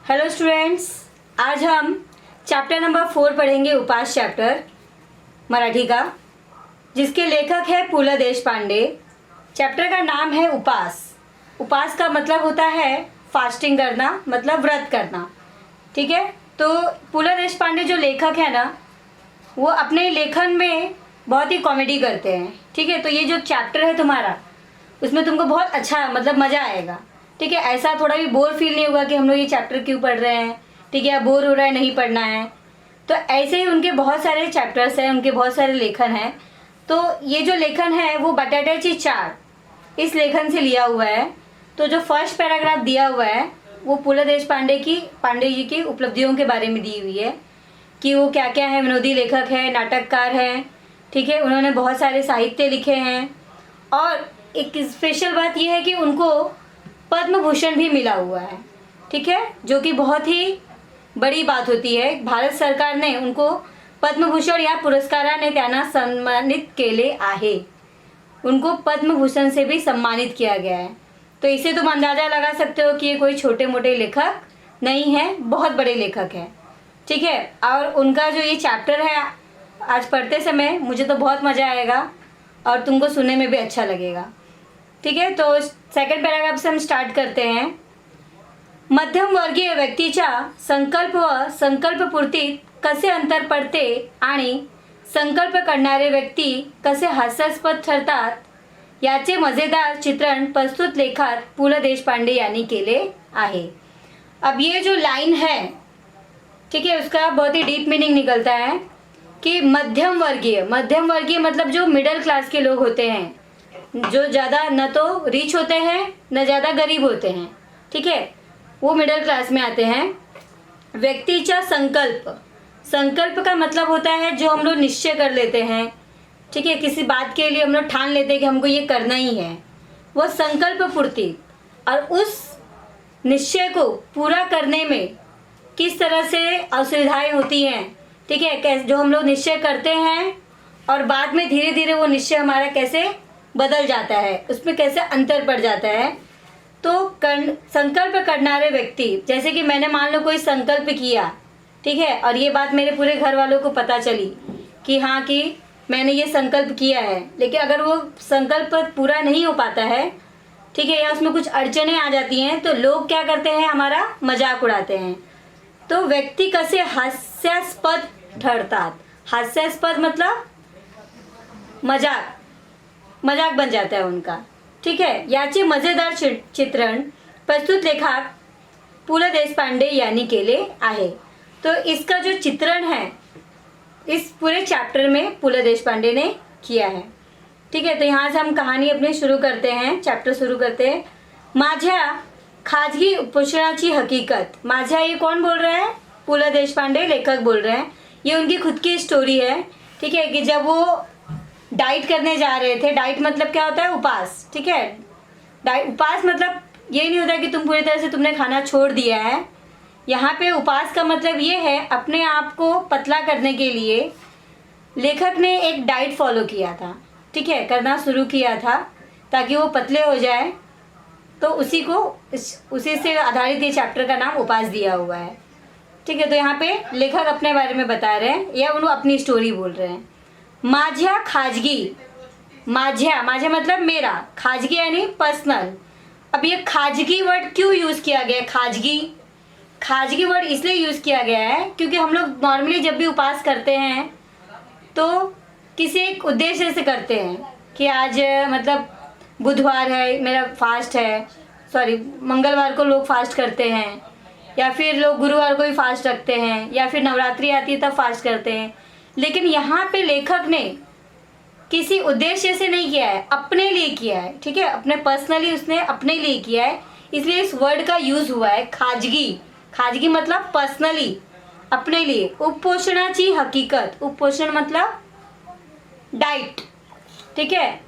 Hello students, आज हम chapter number 4 पढ़ेंगे, उपास चैप्टर मराठी का, जिसके लेखक है पु ल देशपांडे। चैप्टर का नाम है उपास। उपास का मतलब होता है फास्टिंग करना, मतलब व्रत करना। ठीक है, तो पु ल देशपांडे जो लेखक है ना, वो अपने लेखन में बहुत ही कॉमेडी करते हैं। ठीक है, तो ये जो चैप्टर है तुम्हारा, उसमें तुमको बहुत अच्छा मतलब मज़ा आएगा। ठीक है, ऐसा थोड़ा भी बोर फील नहीं होगा कि हम लोग ये चैप्टर क्यों पढ़ रहे हैं। ठीक है, बोर हो रहा है, नहीं पढ़ना है। तो ऐसे ही उनके बहुत सारे चैप्टर्स हैं, उनके बहुत सारे लेखन हैं। तो ये जो लेखन है वो बटाट्याची चाळ इस लेखन से लिया हुआ है। तो जो फर्स्ट पैराग्राफ दिया हुआ है वो पु ल देशपांडे जी की उपलब्धियों के बारे में दी हुई है कि वो क्या क्या है। विनोदी लेखक है, नाटककार हैं। ठीक है, उन्होंने बहुत सारे साहित्य लिखे हैं। और एक स्पेशल बात यह है कि उनको पद्म भूषण भी मिला हुआ है। ठीक है, जो कि बहुत ही बड़ी बात होती है। भारत सरकार ने उनको पद्म भूषण या पुरस्काराने त्यांना सम्मानित केले आहे। उनको पद्म भूषण से भी सम्मानित किया गया है। तो इसे तुम अंदाज़ा लगा सकते हो कि ये कोई छोटे मोटे लेखक नहीं है, बहुत बड़े लेखक हैं। ठीक है, और उनका जो ये चैप्टर है आज पढ़ते समय मुझे तो बहुत मज़ा आएगा और तुमको सुनने में भी अच्छा लगेगा। ठीक है, तो सेकंड पैराग्राफ से हम स्टार्ट करते हैं। मध्यम वर्गीय व्यक्तीच्या संकल्प व संकल्पपूर्तीत कसे अंतर पडते आणि संकल्प करणारे व्यक्ती कसे हास्यास्पद ठरतात याचे मज़ेदार चित्रण प्रस्तुत लेखात पु ल देशपांडे यांनी केले आहे। अब ये जो लाइन है, ठीक है, उसका बहुत ही डीप मीनिंग निकलता है कि मध्यम वर्गीय मतलब जो मिडिल क्लास के लोग होते हैं, जो ज़्यादा न तो रिच होते हैं न ज़्यादा गरीब होते हैं। ठीक है, वो मिडिल क्लास में आते हैं। व्यक्तिचा संकल्प का मतलब होता है जो हम लोग निश्चय कर लेते हैं। ठीक है, किसी बात के लिए हम लोग ठान लेते हैं कि हमको ये करना ही है, वो संकल्प पूर्ति। और उस निश्चय को पूरा करने में किस तरह से असुविधाएं होती हैं। ठीक है, जो हम लोग निश्चय करते हैं और बाद में धीरे धीरे वो निश्चय हमारा कैसे बदल जाता है, उसमें कैसे अंतर पड़ जाता है। तो संकल्प करनारे व्यक्ति, जैसे कि मैंने मान लो कोई संकल्प किया, ठीक है, और ये बात मेरे पूरे घर वालों को पता चली कि हाँ कि मैंने ये संकल्प किया है, लेकिन अगर वो संकल्प पूरा नहीं हो पाता है, ठीक है, या उसमें कुछ अड़चनें आ जाती हैं, तो लोग क्या करते हैं, हमारा मजाक उड़ाते हैं। तो व्यक्ति कसे हास्यास्पद ठरतात। हास्यास्पद मतलब मजाक बन जाता है उनका। ठीक है, याचे मजेदार चित्रण प्रस्तुत लेखक पु ल देशपांडे यांनी केले आहे। तो इसका जो चित्रण है इस पूरे चैप्टर में पु ल देशपांडे ने किया है। ठीक है, तो यहाँ से हम कहानी अपनी शुरू करते हैं, चैप्टर शुरू करते हैं। माझ्या खाजगी उपोषणाची हकीकत। माझ्या ये कौन बोल रहा है? पु ल देशपांडे लेखक बोल रहे हैं। ये उनकी खुद की स्टोरी है। ठीक है, कि जब वो डाइट करने जा रहे थे। डाइट मतलब क्या होता है? उपास। ठीक है, उपास मतलब ये नहीं होता कि तुम पूरी तरह से तुमने खाना छोड़ दिया है। यहाँ पे उपास का मतलब ये है, अपने आप को पतला करने के लिए लेखक ने एक डाइट फॉलो किया था। ठीक है, करना शुरू किया था ताकि वो पतले हो जाए। तो उसी से आधारित ये चैप्टर का नाम उपास दिया हुआ है। ठीक है, तो यहाँ पे लेखक अपने बारे में बता रहे हैं या उन्होंने अपनी स्टोरी बोल रहे हैं। माझ्या खाजगी, माझ्या मतलब मेरा, खाजगी यानी पर्सनल। अब ये खाजगी वर्ड क्यों यूज़ किया गया है? खाजगी वर्ड इसलिए यूज़ किया गया है क्योंकि हम लोग नॉर्मली जब भी उपास करते हैं तो किसी एक उद्देश्य से करते हैं कि आज मतलब बुधवार है, मेरा फास्ट है, सॉरी मंगलवार को लोग फास्ट करते हैं, या फिर लोग गुरुवार को ही फास्ट रखते हैं, या फिर नवरात्रि आती है तब फास्ट करते हैं। लेकिन यहाँ पे लेखक ने किसी उद्देश्य से नहीं किया है, अपने लिए किया है। ठीक है, अपने पर्सनली उसने अपने लिए किया है, इसलिए इस वर्ड का यूज़ हुआ है खाजगी मतलब पर्सनली, अपने लिए। उपपोषणाची हकीकत, उपपोषण मतलब डाइट। ठीक है,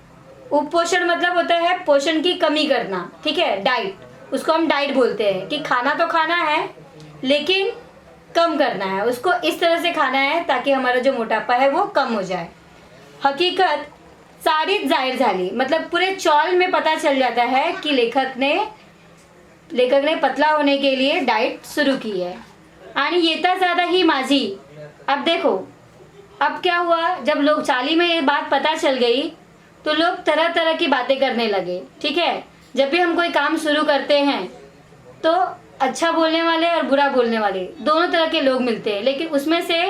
उपपोषण मतलब होता है पोषण की कमी करना। ठीक है, डाइट, उसको हम डाइट बोलते हैं कि खाना तो खाना है लेकिन कम करना है, उसको इस तरह से खाना है ताकि हमारा जो मोटापा है वो कम हो जाए। हकीकत सारीच जाहीर झाली, मतलब पूरे चौल में पता चल जाता है कि लेखक ने लेखक ने पतला होने के लिए डाइट शुरू की है। आणि येता ज़्यादा ही माझी। अब देखो, अब क्या हुआ, जब लोग चाली में ये बात पता चल गई तो लोग तरह तरह की बातें करने लगे। ठीक है, जब भी हम कोई काम शुरू करते हैं तो अच्छा बोलने वाले और बुरा बोलने वाले दोनों तरह के लोग मिलते हैं, लेकिन उसमें से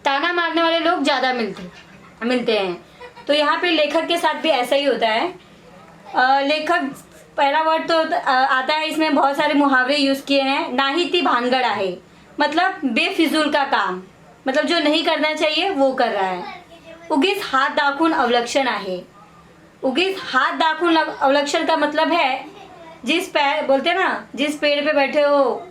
ताना मारने वाले लोग ज़्यादा मिलते हैं। तो यहाँ पे लेखक के साथ भी ऐसा ही होता है। लेखक, पहला वर्ड तो आता है, इसमें बहुत सारे मुहावरे यूज़ किए हैं। नाहीती भानगड आहे, मतलब बेफिजूल का काम, मतलब जो नहीं करना चाहिए वो कर रहा है। उगीच हात दाखवून अवलक्षण आहे। उगीच हाथ दाखवून अवलक्षण का मतलब है, जिस पैर बोलते हैं ना, जिस पेड़ पे बैठे हो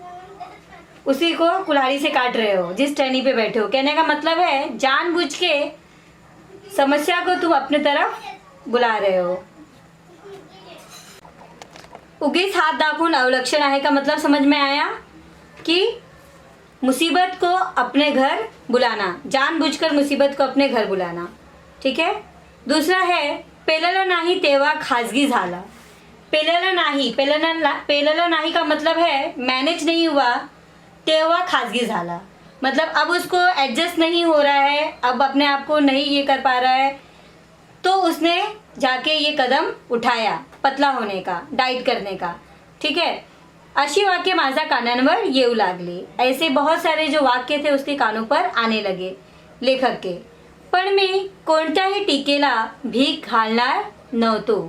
उसी को कुल्हाड़ी से काट रहे हो, जिस टहनी पे बैठे हो। कहने का मतलब है जानबूझ के समस्या को तुम अपने तरफ बुला रहे हो। उगीच हाथ दाखवून अवलक्षण आहे का मतलब समझ में आया कि मुसीबत को अपने घर बुलाना, जानबूझकर मुसीबत को अपने घर बुलाना। ठीक है। दूसरा है पेललं नाही तेव्हा खाजगी झाला। पेललं नाही का मतलब है मैनेज नहीं हुआ तेव्हा खाजगी झाला, मतलब अब उसको एडजस्ट नहीं हो रहा है, अब अपने आप को नहीं ये कर पा रहा है, तो उसने जाके ये कदम उठाया पतला होने का, डाइट करने का। ठीक है। अशी वाक्य माझ्या कानांवर येऊ लागली। ऐसे बहुत सारे जो वाक्य थे उसके कानों पर आने लगे लेखक के। पण मी कोणत्याही टीकेला भीक घालणार नव्हतो।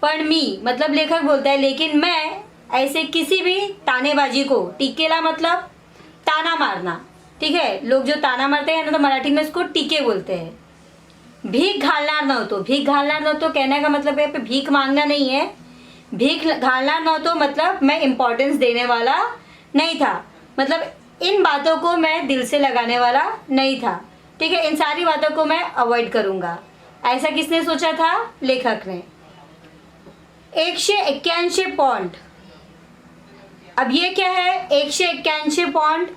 पण मी मतलब लेखक बोलता है, लेकिन मैं ऐसे किसी भी तानेबाजी को, टीकेला मतलब ताना मारना। ठीक है, लोग जो ताना मारते हैं ना तो मराठी में उसको टीके बोलते हैं। भीख घालणार नव्हतो, भीख घालणार नव्हतो कहने का मतलब है भीख मांगना नहीं है। भीख घालणार नव्हतो मतलब मैं इम्पोर्टेंस देने वाला नहीं था, मतलब इन बातों को मैं दिल से लगाने वाला नहीं था। ठीक है, इन सारी बातों को मैं अवॉइड करूंगा। ऐसा किसने सोचा था? लेखक ने। 181 पॉइंट। अब ये क्या है? 181 पॉइंट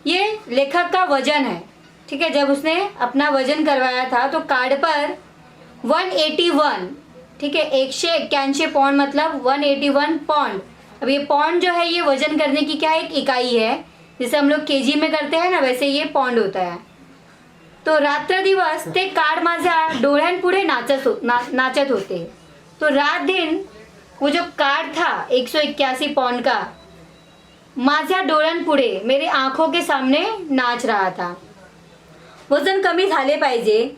ये लेखक का वजन है। ठीक है, जब उसने अपना वजन करवाया था तो कार्ड पर 181, ठीक है, 181 पॉइंट मतलब 181 पॉइंट। अब ये पॉइंट जो है ये वजन करने की क्या एक इकाई है, जैसे हम लोग केजी में करते हैं ना, वैसे ये पॉइंट होता है। तो रात्र दिवस ते कार्ड माझ्या डोळ्यांपुढे नाचत होते। तो रात दिन वो जो कार्ड था 181 पॉइंट का माझ्या डोळ्यांपुढे, मेरे आंखों के सामने नाच रहा था। वजन कमी झाले पाहिजे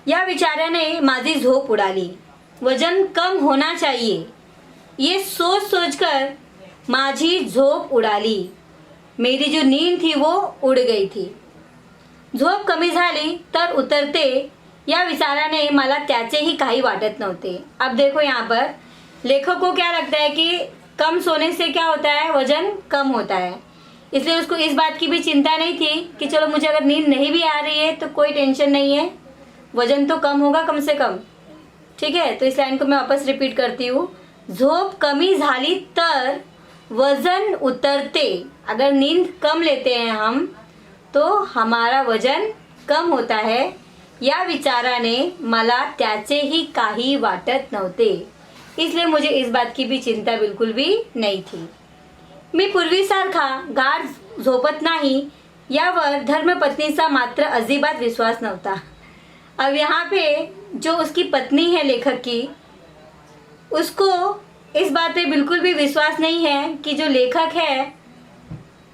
या विचाराने माझी झोप उडाली। वजन कम होना चाहिए ये सोच सोचकर माझी झोप उडाली। मेरी जो नींद थी वो उड़ गई थी। झोप कमी झाली तर उतरते या विचाराने मला त्याचेही काही वाटत नव्हते। अब देखो यहाँ पर लेखक को क्या लगता है कि कम सोने से क्या होता है, वजन कम होता है, इसलिए उसको इस बात की भी चिंता नहीं थी कि चलो मुझे अगर नींद नहीं भी आ रही है तो कोई टेंशन नहीं है, वजन तो कम होगा कम से कम। ठीक है, तो इस लाइन को मैं वापस रिपीट करती हूँ। झोप कमी झाली तर वजन उतरते। अगर नींद कम लेते हैं हम तो हमारा वजन कम होता है या विचाराने मला त्याचेही काही वाटत नव्हते, इसलिए मुझे इस बात की भी चिंता बिल्कुल भी नहीं थी। मी पूर्वीसारखा गाढ झोपत नाही यावर धर्मपत्नीचा मात्र अजिबात विश्वास नव्हता। अब यहाँ पे जो उसकी पत्नी है लेखक की, उसको इस बात पे बिल्कुल भी विश्वास नहीं है कि जो लेखक है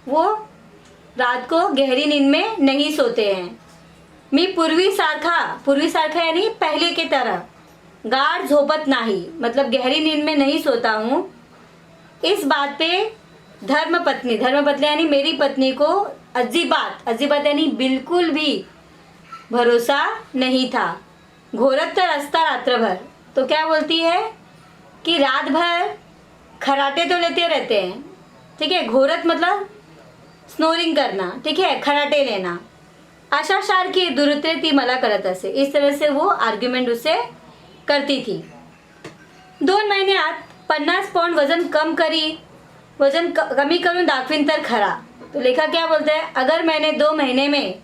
वो रात को गहरी नींद में नहीं सोते हैं। मी पूर्वीसारखा यानी पहले की तरह, गाढ झोपत नाही मतलब गहरी नींद में नहीं सोता हूँ। इस बात पे धर्मपत्नी यानी मेरी पत्नी को अजिबात यानी बिल्कुल भी भरोसा नहीं था। घोरत तर असता रात्रभर, तो क्या बोलती है कि रात भर खराटे तो लेते रहते हैं। ठीक है, घोरत मतलब स्नोरिंग करना, ठीक है, खराटे लेना। अशा सारखी दुरुत्तरे ती मला करत असे। इस तरह से वो आर्ग्युमेंट उससे करती थी। 2 महिन्यात 50 पौंड वजन कमी करून दाखवीन तर खरा। तो लेखक क्या बोलते हैं, अगर मैंने 2 महीने में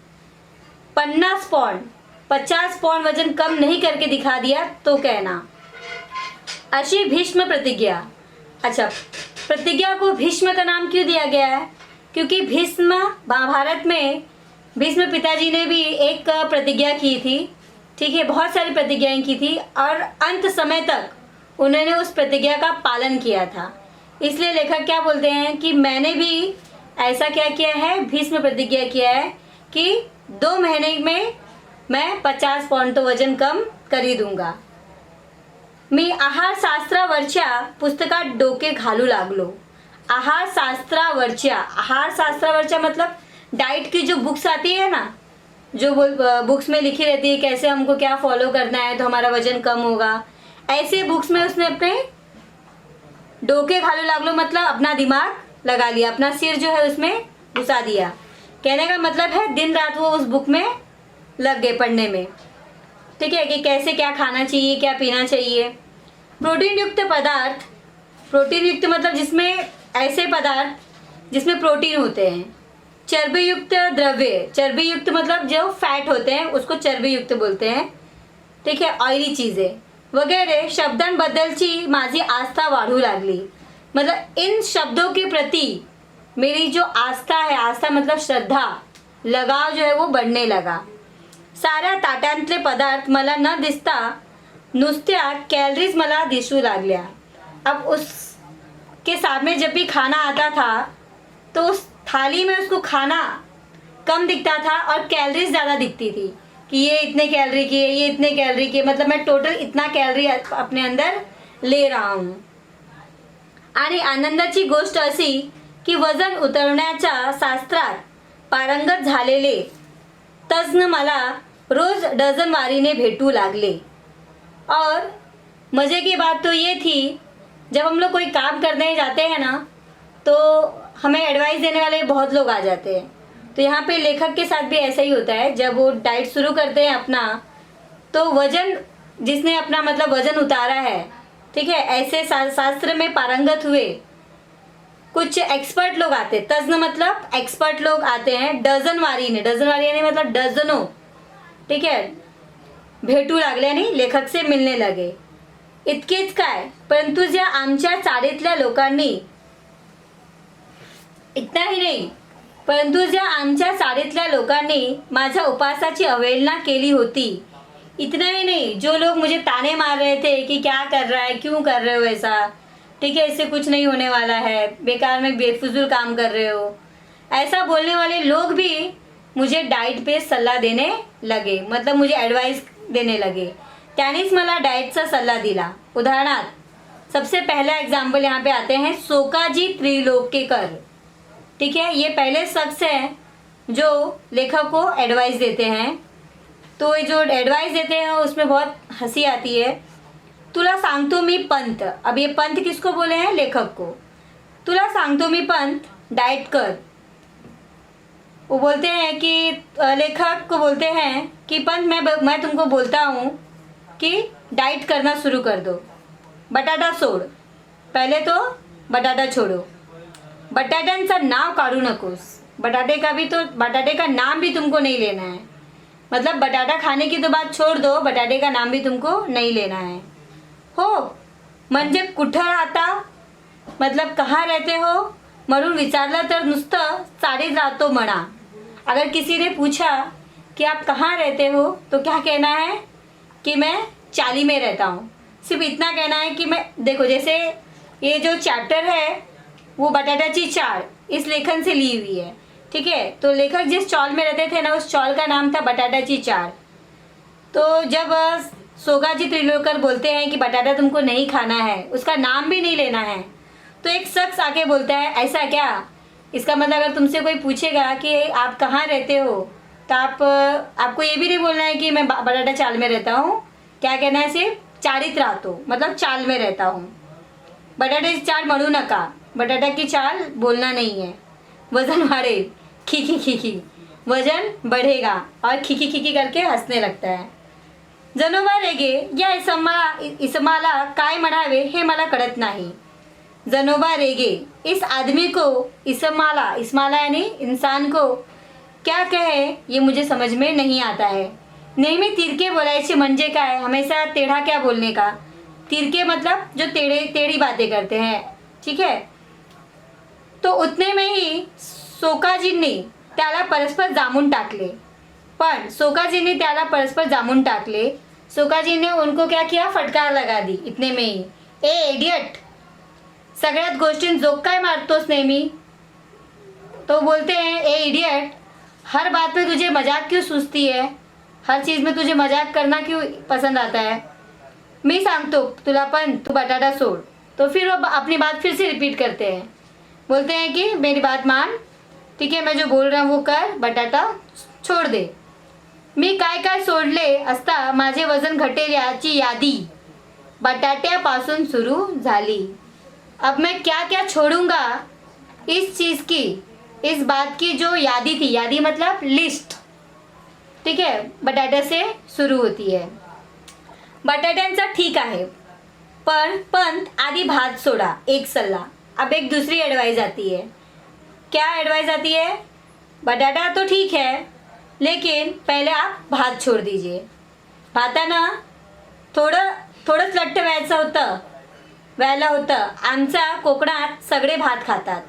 50 पौंड वजन कम नहीं करके दिखा दिया तो कहना। अशी भीष्म प्रतिज्ञा। अच्छा, प्रतिज्ञा को भीष्म का नाम क्यों दिया गया है? क्योंकि भीष्म महाभारत में भीष्म पिताजी ने भी एक प्रतिज्ञा की थी, ठीक है, बहुत सारी प्रतिज्ञाएं की थी और अंत समय तक उन्होंने उस प्रतिज्ञा का पालन किया था। इसलिए लेखक क्या बोलते हैं कि मैंने भी ऐसा क्या किया है, भीष्म प्रतिज्ञा किया है कि 2 महीने में मैं 50 पौंड तो वजन कम कर ही दूंगा। मी आहारशास्त्रावरच्या पुस्तकात डोके घालू लागलो। आहारशास्त्रावरच्या मतलब डाइट की जो बुक्स आती है ना, जो बुक्स में लिखी रहती है कैसे हमको क्या फॉलो करना है तो हमारा वजन कम होगा, ऐसे बुक्स में उसने अपने डोके घालू लागलो मतलब अपना दिमाग लगा लिया, अपना सिर जो है उसमें घुसा दिया। कहने का मतलब है दिन रात वो उस बुक में लग गए पढ़ने में, ठीक है, कि कैसे क्या खाना चाहिए, क्या पीना चाहिए। प्रोटीन युक्त पदार्थ, प्रोटीन युक्त मतलब जिसमें ऐसे पदार्थ जिसमें प्रोटीन होते हैं। चर्बी युक्त द्रव्य, चर्बी युक्त मतलब जो फैट होते हैं उसको चर्बी युक्त बोलते हैं, ठीक है, ऑयली चीज़ें वगैरह शब्दांबद्दलची माझी आस्था वाढू लागली। मतलब इन शब्दों के प्रति मेरी जो आस्था है, आस्था मतलब श्रद्धा, लगाव जो है वो बढ़ने लगा। साऱ्या ताटांतले पदार्थ मला न दिसता नुसत्या कैलरीज मला दिसू लागल्या। अब उसके सामने जब भी खाना आता था तो उस थाली में उसको खाना कम दिखता था और कैलरीज ज़्यादा दिखती थी कि ये इतने कैलोरी की है, ये इतने कैलोरी की है, मतलब मैं टोटल इतना कैलोरी अपने अंदर ले रहा हूँ। आणि आनंदाची गोष्ट अशी की वजन उतरवण्याच्या शास्त्रात पारंगत झालेले तज्ञ मला रोज डझनवारीने भेटू लागले। और मज़े की बात तो ये थी, जब हम लोग कोई काम करने जाते हैं ना तो हमें एडवाइस देने वाले बहुत लोग आ जाते हैं। तो यहाँ पे लेखक के साथ भी ऐसा ही होता है, जब वो डाइट शुरू करते हैं अपना, तो वजन जिसने अपना मतलब वजन उतारा है, ठीक है, ऐसे शास्त्र में पारंगत हुए कुछ एक्सपर्ट लोग आते, तज्ञ मतलब एक्सपर्ट लोग आते हैं डझनवारी ने मतलब डझनों, ठीक है, भेटू लागल्याने लेखक से मिलने लगे। इतकेच काय, परंतु ज्या आमच्या चाळीतल्या लोकांनी, इतना ही नाही, परंतु ज्या आमच्या चाळीतल्या लोकांनी माझ्या उपासाची अवहेलना केली होती, इतना ही नहीं, जो लोग मुझे ताने मार रहे थे कि क्या कर रहा है, क्यों कर रहे हो ऐसा, ठीक है, इससे कुछ नहीं होने वाला है, बेकार में बेफिजूल काम कर रहे हो, ऐसा बोलने वाले लोग भी मुझे डाइट पे सल्ला देने लगे, मतलब मुझे एडवाइस देने लगे। त्यानेच मला डाइटचा सल्ला दिला। उदाहरणार्थ सबसे पहला एग्जाम्पल यहाँ पे आते हैं सोकाजी त्रिलोकेकर, ठीक है, ये पहले शख्स हैं जो लेखक को एडवाइस देते हैं। तो ये जो एडवाइस देते हैं उसमें बहुत हंसी आती है। तुला सांगतो मी पंत, अब ये पंत किसको बोले हैं? लेखक को। तुला सांगतो मी पंत डाइट कर। वो बोलते हैं कि लेखक को बोलते हैं कि पंत मैं तुमको बोलता हूँ कि डाइट करना शुरू कर दो, बटाटा सोड, पहले तो बटाटा छोड़ो, बटाट्यांचा नाव काढू नकोस, बटाटे का नाम भी तुमको नहीं लेना है, मतलब बटाटा खाने की तो बात छोड़ दो, बटाटे का नाम भी तुमको नहीं लेना है। हो म्हणजे कुठं राहता, मतलब कहाँ रहते हो म्हणून विचारलं तर नुसतं चाळीत राहतो म्हणा। अगर किसी ने पूछा कि आप कहाँ रहते हो तो क्या कहना है कि मैं चाली में रहता हूँ। सिर्फ इतना कहना है कि मैं, देखो जैसे ये जो चैप्टर है वो बटाटाची चाळ इस लेखन से ली हुई है, ठीक है। तो लेखक जिस चौल में रहते थे ना, उस चौल का नाम था बटाटाची चाळ। तो जब सोगाजी त्रिलोकर बोलते हैं कि बटाटा तुमको नहीं खाना है, उसका नाम भी नहीं लेना है, तो एक शख्स आके बोलता है ऐसा क्या? इसका मतलब अगर तुमसे कोई पूछेगा कि आप कहाँ रहते हो तो आपको ये भी नहीं बोलना है कि मैं बटाटा चाल में रहता हूँ, क्या कहना है, सिर्फ चाळीत राहतो, मतलब चाल में रहता हूँ। बटाटे की चाल म्हणू नका, बटाटा की चाल बोलना नहीं है। वजन वाढेल, खिखी खिखी, वजन बढ़ेगा और खिखी खिखी करके हंसने लगता है। जनोबा रेगे या इसमाला काय म्हणावे हे मला कळत नाही। जनोबा रेगे, इस आदमी को इसमाला यानी इंसान को क्या कहे ये मुझे समझ में नहीं आता है। नेहमी तिरके बोलायचे म्हणजे काय, हमेशा टेढ़ा क्या बोलने का। तिरके मतलब जो टेढ़ी बातें करते हैं, ठीक है। तो उतने में ही सोकाजींनी त्याला परस्पर जामून टाकले. पण सोकाजींनी त्याला परस्पर जामून टाकले. सोकाजीने उनको क्या किया, फटकार लगा दी इतने में ही. ए इडियट, सगळ्यात गोष्टीं जोक काय मारतोस नेहमी. तो बोलते हैं ए इडियट, हर बात पे तुझे मजाक क्यों सूझती है, हर चीज़ में तुझे मजाक करना क्यों पसंद आता है. मी सांगतो तुला पण तू बटाटा सोड. तो फिर वो अपनी बात फिर से रिपीट करते हैं. बोलते हैं कि मेरी बात मान, ठीक है, मैं जो बोल रहा हूँ वो कर, बटाटा छोड़ दे. मी काय काय सोडले असता माझे वजन घटेल याची यादी बटाट्यापासून सुरू झाली. अब मैं क्या क्या छोड़ूंगा इस चीज़ की, इस बात की जो यादी थी, यादी मतलब लिस्ट, ठीक है, बटाटे से सुरू होती है. बटाट्यांचा ठीक आहे, पण आधी भात सोडा, एक सल्ला. अब एक दूसरी एडवाइस आती है. क्या एडवाइस आती है, बटाटा तो ठीक है लेकिन पहले आप भात छोड़ दीजिए. भातानं थोडंच लठ्ठ व्हायला होतं. आमच्या कोकणात सगळे भात खातात.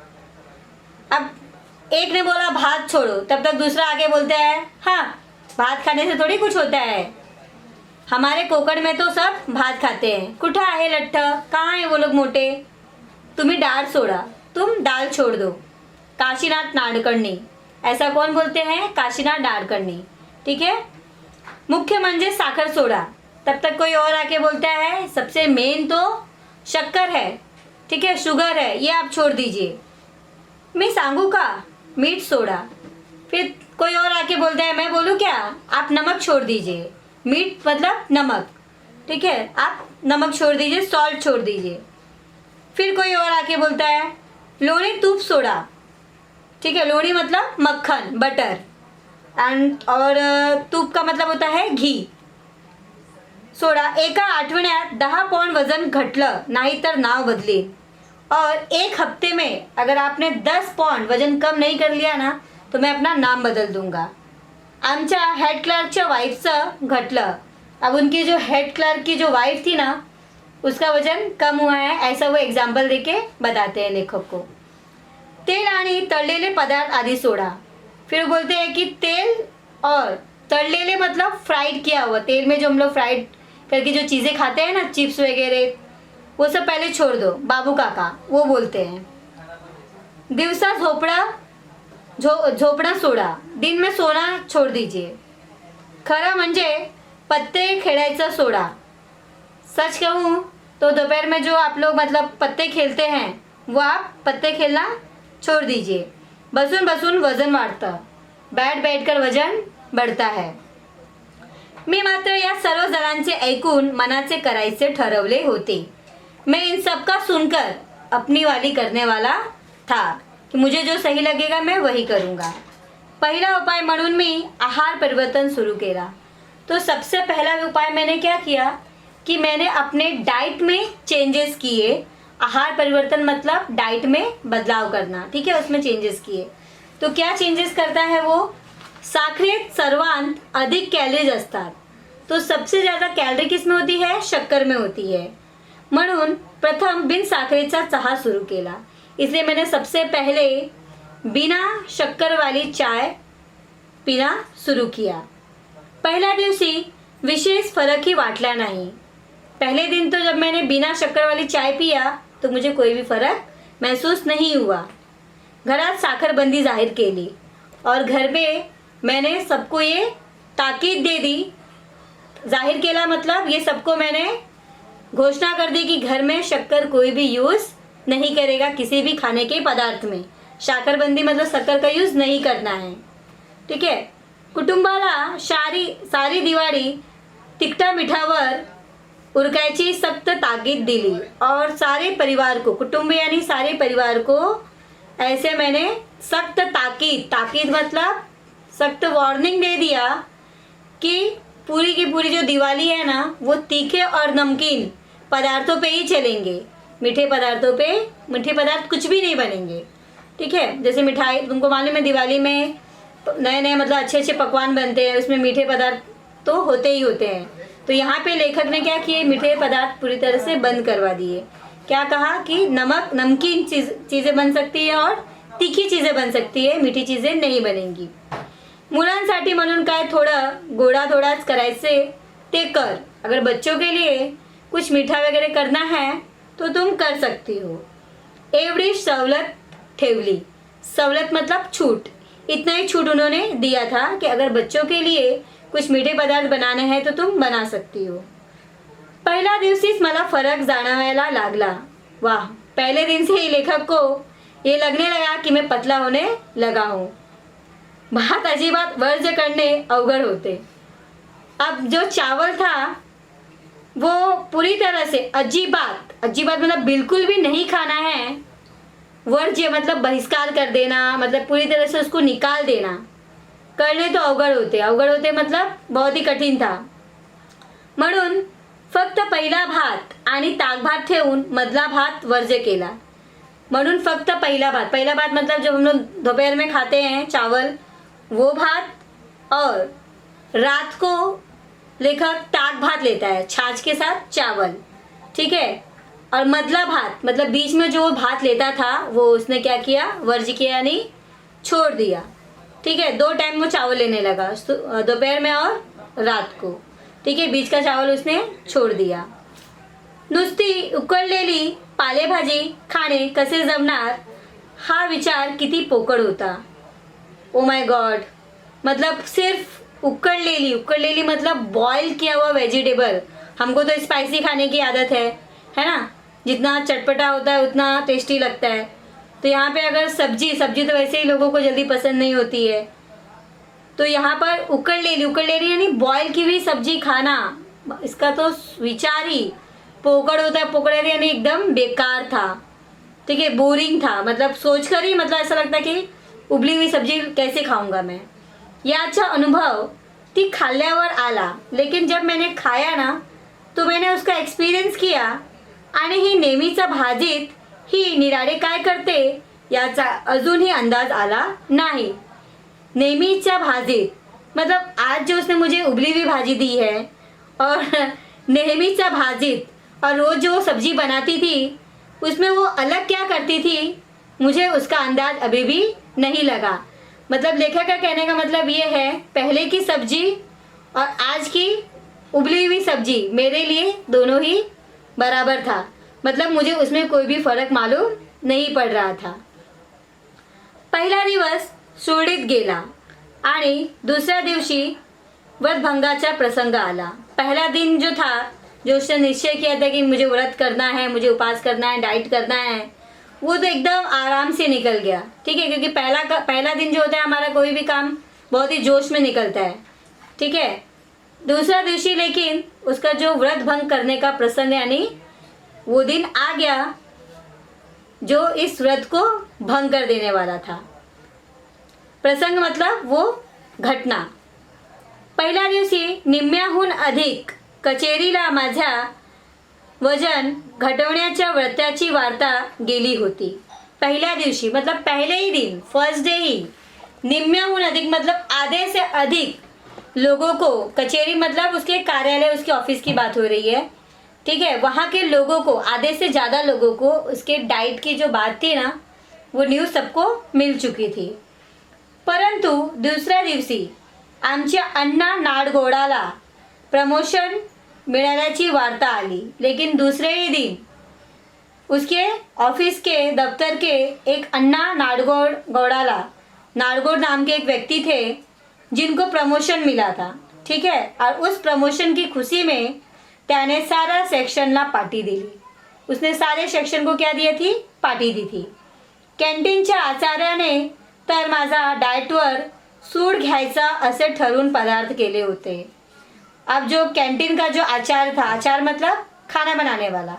अब एक ने बोला भात छोड़ो, तब तक दूसरा आगे बोलता है हाँ भात खाने से थोड़ी कुछ होता है, हमारे कोकण में तो सब भात खाते हैं. कुठं आहे लठ्ठ, कहाँ है वो लोग मोटे. तुम्ही डाळ सोडा, तुम दाल छोड़ दो. काशीनाथ नाडकर्णी, ऐसा कौन बोलते हैं, काशीनाथ नाडकर्णी, ठीक है. मुख्य म्हणजे साखर सोडा. तब तक कोई और आके बोलता है सबसे मेन तो शक्कर है, ठीक है, शुगर है, ये आप छोड़ दीजिए. मैं सांगू का, मीठ सोडा. फिर कोई और आके बोलता है मैं बोलूँ क्या, आप नमक छोड़ दीजिए. मीठ मतलब नमक, ठीक है, आप नमक छोड़ दीजिए, सॉल्ट छोड़ दीजिए. फिर कोई और आके बोलता है लोणी तूप सोडा, ठीक है, लोणी मतलब मक्खन, बटर, एंड और तूप का मतलब होता है घी. सोडा. एका आठवड्यात 10 पौंड वजन घटलं नाही तर नाव बदलेल. और एक हफ्ते में अगर आपने 10 पौंड वजन कम नहीं कर लिया ना तो मैं अपना नाम बदल दूंगा. आमच्या हेड क्लर्कच्या वाइफचं घटलं. अब उनकी जो हेड क्लर्क की जो वाइफ थी ना उसका वजन कम हुआ है, ऐसा वो एग्जाम्पल देके बताते हैं लेखक को. तेल आणि तळलेले पदार्थ आदि सोडा. फिर बोलते हैं कि तेल और तळलेले मतलब फ्राइड किया हुआ, तेल में जो हम लोग फ्राइड करके जो चीज़ें खाते हैं ना, चिप्स वगैरह, वो सब पहले छोड़ दो. बाबू काका वो बोलते हैं. दिवसा झोपड़ा सोडा, दिन में सोना छोड़ दीजिए. खरं म्हणजे पत्ते खेळायचा सोडा. सच कहूँ तो दोपहर में जो आप लोग मतलब पत्ते खेलते हैं वो आप पत्ते खेलना छोड़ दीजिए. बसून बसून वजन वाढतं, बैठ कर वजन बढ़ता है. मी मात्र या सर्व जणांचे ऐकून मनाचे करायचे ठरवले होते. मैं इन सब का सुनकर अपनी वाली करने वाला था कि मुझे जो सही लगेगा मैं वही करूँगा. पहला उपाय म्हणून मी आहार परिवर्तन शुरू केला. तो सबसे पहला उपाय मैंने क्या किया कि मैंने अपने डाइट में चेंजेस किए. आहार परिवर्तन मतलब डाइट में बदलाव करना, ठीक है, उसमें चेंजेस किए. तो क्या चेंजेस करता है वो, साखरेत सर्वांत अधिक कैलरीज असतात. तो सबसे ज़्यादा कैलरी किस में होती है, शक्कर में होती है. म्हणून प्रथम बिन साखरेचा चहा सुरू केला. इसलिए मैंने सबसे पहले बिना शक्कर वाली चाय पीना शुरू किया. पहला दिवसी विशेष फर्क ही वाटला नहीं. पहले दिन तो जब मैंने बिना शक्कर वाली चाय पिया तो मुझे कोई भी फर्क महसूस नहीं हुआ. घरात साखरबंदी जाहिर केली और घर में मैंने सबको ये ताकीद दे दी. जाहिर केला मतलब ये सबको मैंने घोषणा कर दी कि घर में शक्कर कोई भी यूज़ नहीं करेगा किसी भी खाने के पदार्थ में. साखरबंदी मतलब शक्कर का यूज़ नहीं करना है, ठीक है. कुटुंबाला सारी दिवाळी तिखटा मिठावर उरकायची सख्त ताकीद दिली और सारे परिवार को, कुटुंब यानी सारे परिवार को ऐसे मैंने सख्त ताकीद मतलब सख्त वार्निंग दे दिया कि पूरी की पूरी जो दिवाली है ना वो तीखे और नमकीन पदार्थों पे ही चलेंगे. मीठे पदार्थ कुछ भी नहीं बनेंगे, ठीक है. जैसे मिठाई, तुमको मालूम है दिवाली में नए मतलब अच्छे पकवान बनते हैं, उसमें मीठे पदार्थ तो होते ही होते हैं. तो यहाँ पे लेखक ने क्या किए, मीठे पदार्थ पूरी तरह से बंद करवा दिए. क्या कहा कि नमक नमकीन चीज़ें बन सकती है और तीखी चीज़ें बन सकती है, मीठी चीज़ें नाही बनेंगी. मुलांसाठी म्हणून काय थोडं गोडा थोडाच करायचे ते कर. अगर बच्चों के लिए कुछ मीठा वगैरह करना है तो तुम कर सकती हो. एवढी सवलत ठेवली. सवलत मतलब छूट. इतना ही छूट उन्होंने दिया था कि अगर बच्चों के लिए कुछ मीठे पदार्थ बनाने हैं तो तुम बना सकती हो. पहिल्या दिवशीच मला फरक जाणवायला लागला. वाह, पहले दिन से ही लेखक को ये लगने लगा कि मैं पतला होने लगा हूँ. भात अजीबात वर्ज करने अवघड होते. अब जो चावल था वो पूरी तरह से अजीबात मतलब बिल्कुल भी नहीं खाना है. वर्ज्य मतलब बहिष्कार कर देना, मतलब पूरी तरह से उसको निकाल देना. करणे तो अवघड होते मतलब बहुत ही कठीण था. म्हणून फक्त पहिला भात आणि ताकभात ठेवून मधला भात वर्ज्य केला. म्हणून फक्त पहिला भात मतलब जब हम लोग दोपहर में खाते हैं चावल, वो भात. और रात को लेखक ताक भात लेता है छाछ के साथ चावल. ठीक है. और मधला भात मतलब बीच में जो भात लेता था वो उसने क्या किया, वर्ज्य किया यानी छोड़ दिया. ठीक है. 2 टाइम वो चावल लेने लगा, दोपहर में और रात को. ठीक है. बीच का चावल उसने छोड़ दिया. नुसती उकळलेली पालेभाजी खाणे कसे जमणार हा विचार किती पोकळ होता. Oh my God. मतलब सिर्फ उकळलेली मतलब बॉईल किया हुआ वेजिटेबल. हमको तो स्पाइसी खाने की आदत है ना. जितना चटपटा होता है उतना टेस्टी लगता है. तो यहाँ पे अगर सब्जी तो वैसे ही लोगों को जल्दी पसंद नहीं होती है. तो यहाँ पर उकळलेली यानी बॉईल की हुई सब्जी खाना, इसका तो विचार ही पोकड़ होता है. पोकड़ यानी एकदम बेकार था. ठीक है. बोरिंग था. मतलब सोचकर ही मतलब ऐसा लगता कि उबली हुई सब्जी कैसे खाऊंगा मैं. याचा अनुभव ती खाल्ल्यावर आला. लेकिन जब मैंने खाया ना तो मैंने उसका एक्सपिरियन्स किया आणि ही नेहमीच्या भाजीत ही निराडे काय करते याचा अजूनही अंदाज आला नाही. नेहमीच्या भाजीत मतलब आज जो उसने मुझे उबली हुई भाजी दी है और नेहमीच्या भाजीत और रोज जो सब्जी बनाती थी उसमें वो अलग क्या करती थी मुझे उसका अंदाज अभी भी नहीं लगा. मतलब लेखक का कहने का मतलब ये है, पहले की सब्जी और आज की उबली हुई सब्जी मेरे लिए दोनों ही बराबर था. मतलब मुझे उसमें कोई भी फरक मालूम नहीं पड़ रहा था. पहिला दिवस सुरळीत गेला आणि दुसऱ्या दिवशी व्रतभंगाचा प्रसंग आला. पहला दिन जो था, जो उसने निश्चय किया था कि मुझे व्रत करना है, मुझे उपवास करना है, डाइट करना है, वो तो एकदम आराम से निकल गया. ठीक है. क्योंकि पहला दिन जो होता है हमारा कोई भी काम बहुत ही जोश में निकलता है. ठीक है. दूसरा दिवशी लेकिन उसका जो व्रत भंग करने का प्रसंग यानी वो दिन आ गया जो इस व्रत को भंग कर देने वाला था. प्रसंग मतलब वो घटना. पहिल्या दिवशी निम्म्याहून अधिक कचेरीला माझ्या वजन घटवण्याच्या व्रताची वार्ता गेली होती. पहिल्या दिवशी मतलब पहले ही दिन, फर्स्ट डे ही, निम्म्याहून अधिक मतलब आधे से अधिक लोगों को, कचेरी मतलब उसके कार्यालय, उसके ऑफिस की बात हो रही है. ठीक है. वहाँ के लोगों को, आधे से ज़्यादा लोगों को उसके डाइट की जो बात थी ना वो न्यूज़ सबको मिल चुकी थी. परंतु दुसऱ्या दिवशी आमच्या अण्णा नाडगोडाला प्रमोशन मिळाल्याची वार्ता आली. लेकिन दूसरे ही दिन उसके ऑफिस के दफ्तर के एक अण्णा नाडगोडाला, नाडगोड नाम के एक व्यक्ति थे जिनको प्रमोशन मिला था. ठीक है. और उस प्रमोशन की खुशी में त्याने सारा सेक्शनला पार्टी दिली. उसने सारे सेक्शन को क्या दिया थी, पार्टी दी थी. कॅन्टीनच्या आचार्याने तर माझा डाएटवर सूड घ्यायचा असे ठरवून पदार्थ केले होते. अब जो कैंटीन का जो आचार्य था, आचार्य मतलब खाना बनाने वाला,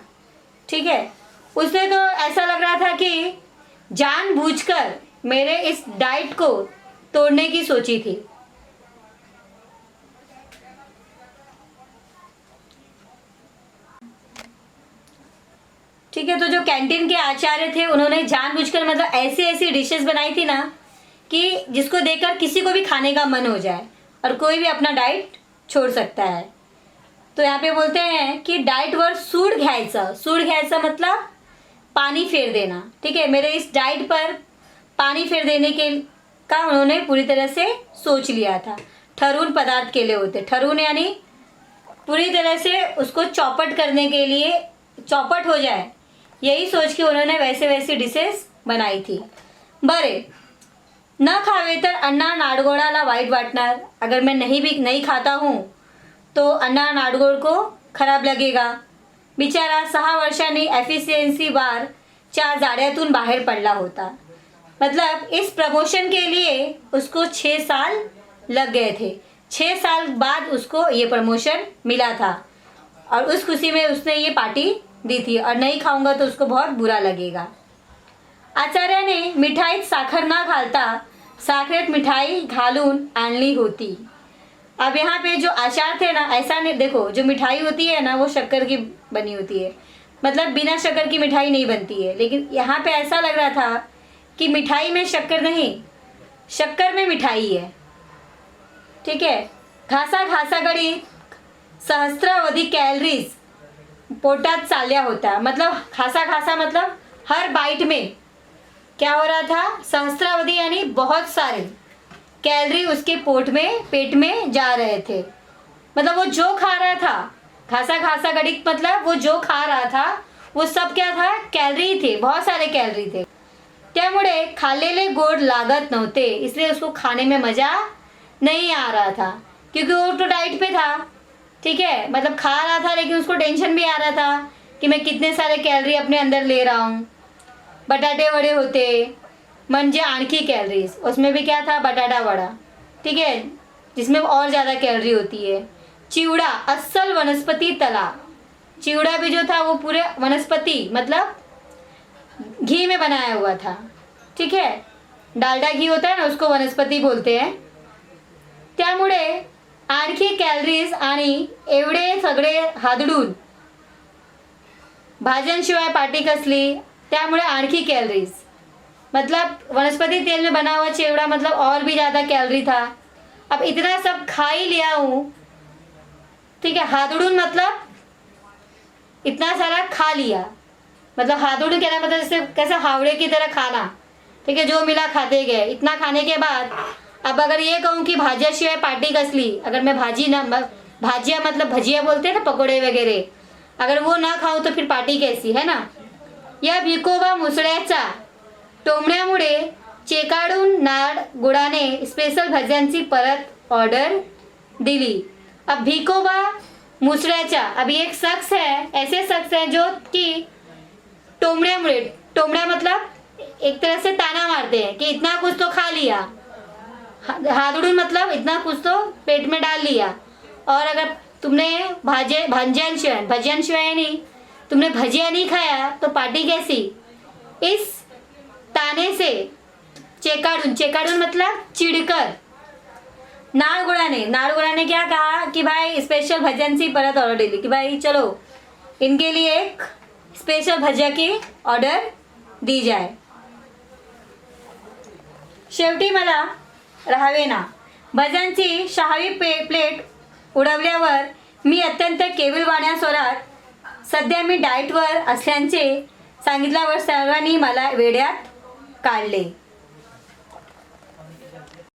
ठीक है, उसने तो ऐसा लग रहा था कि जानबूझकर मेरे इस डाइट को तोड़ने की सोची थी. ठीक है. तो जो कैंटीन के आचार्य थे उन्होंने जानबूझकर मतलब ऐसी ऐसी डिशेस बनाई थी ना कि जिसको देखकर किसी को भी खाने का मन हो जाए और कोई भी अपना डाइट छोड़ सकता है. तो यहाँ पे बोलते हैं कि डाइटवर सूड घ्यायचं. सूड घ्यायचं मतलब पानी फेर देना। ठीक है, मेरे इस डाइट पर पानी फेर देने के का उन्होंने पूरी तरह से सोच लिया था। ठरून पदार्थ केले होते, ठरून यानी पूरी तरह से उसको चौपट करने के लिए, चौपट हो जाए, यही सोच के उन्होंने वैसे वैसे डिशेस बनाई थी। बरे न खावे तर अण्णा नाडगोळाला वाईट वाटणार। अगर मैं नहीं खाता हूँ तो अण्णा नाडगोळ को खराब लगेगा। बिचारा 6 वर्षांनी एफिशिएंसी बारच्या जाळ्यातून बाहेर पडला होता। मतलब इस प्रमोशन के लिए उसको 6 साल लग गए थे। 6 साल बाद उसको ये प्रमोशन मिला था और उस खुशी में उसने ये पार्टी दी थी, और नहीं खाऊंगा तो उसको बहुत बुरा लगेगा। आचार्याने मिठाईत साखर ना घालता साखरेत मिठाई घालून आणली होती। अब यहाँ पे जो आचार थे ना, ऐसा नहीं, देखो जो मिठाई होती है ना वो शक्कर की बनी होती है, मतलब बिना शक्कर की मिठाई नहीं बनती है। लेकिन यहाँ पे ऐसा लग रहा था कि मिठाई में शक्कर नहीं, शक्कर में मिठाई है। ठीक है, घासा घासा गणित सहस्त्रावधी कॅलरीज पोटात चालल्या होत्या। मतलब खासा खासा मतलब हर बाइट में क्या हो रहा था, सहस्त्रावधी यानी बहुत सारे कैलोरी उसके पेट में जा रहे थे। मतलब वो जो खा रहा था, खासा खासा गणित मतलब वो जो खा रहा था वो सब क्या था, कैलोरी थे, बहुत सारे कैलोरी थे। त्यामुळे खाल्लेले गोड लागत नव्हते, इसलिए उसको खाने में मज़ा नहीं आ रहा था, क्योंकि वो तो डाइट पे था। ठीक है, मतलब खा रहा था लेकिन उसको टेंशन भी आ रहा था कि मैं कितने सारे कैलोरी अपने अंदर ले रहा हूँ। बटाटे वड़े होते म्हणजे आणखी कैलोरीज, उसमें भी क्या था, बटाटा वड़ा। ठीक है, जिसमें और ज़्यादा कैलोरी होती है। चिवड़ा असल वनस्पति तला, चिवड़ा भी जो था वो पूरे वनस्पति मतलब घी में बनाया हुआ था। ठीक है, डालडा घी होता है ना, उसको वनस्पति बोलते हैं। त्यामुळे आणखी कॅलरीज आणि एवढे सगळे हादडून भाज्यांशिवाय पार्टी कसली, त्यामुळे आणखी कैलोरीज, मतलब वनस्पति तेल में बना हुआ चिवड़ा मतलब और भी ज़्यादा कैलोरी था। अब इतना सब खा ही लिया हूँ, ठीक है, हादुड़ून मतलब इतना सारा खा लिया, मतलब हादुड़ून कहना मतलब जैसे कैसे हावड़े की तरह खाना। ठीक है, जो मिला खाते गए। इतना खाने के बाद अब अगर ये कहूँ कि भाज्याशिवाय पार्टी कसली, अगर मैं भाजिया मतलब भजिया बोलते हैं ना, पकोड़े वगैरह, अगर वो ना खाऊं तो फिर पार्टी कैसी, है ना। या भिकोबा मुसळ्याच्या टोमण्यामुळे चेकाडून नाड गुडाने स्पेशल भज्यांची परत ऑर्डर दिली। अब भिकोबा मुसळ्याच्या, अभी एक शख्स है, ऐसे शख्स है जो कि टोमण्यामुळे, टोमड़ा मतलब एक तरह से ताना मारते हैं कि इतना कुछ तो खा लिया, हादुड़ून मतलब इतना कुछ तो पेट में डाल लिया, और अगर तुमने भजियांशिवाय नहीं, तुमने भजिया नहीं खाया तो पार्टी कैसी। इस ताने से चेकाडून मतलब चिढ़कर नाड़गुड़ा ने क्या कहा कि भाई स्पेशल भजियांची परत ऑर्डर दिली, कि भाई चलो इनके लिए एक स्पेशल भजिया की ऑर्डर दी जाए। शेवटी मला राहावेना। भज्यांची 6वी प्लेट उडवल्यावर मी अत्यंत केविलवाण्या स्वरात, सध्या मी डाएटवर असल्याचे सांगितल्यावर सर्वांनी मला वेड्यात काढले।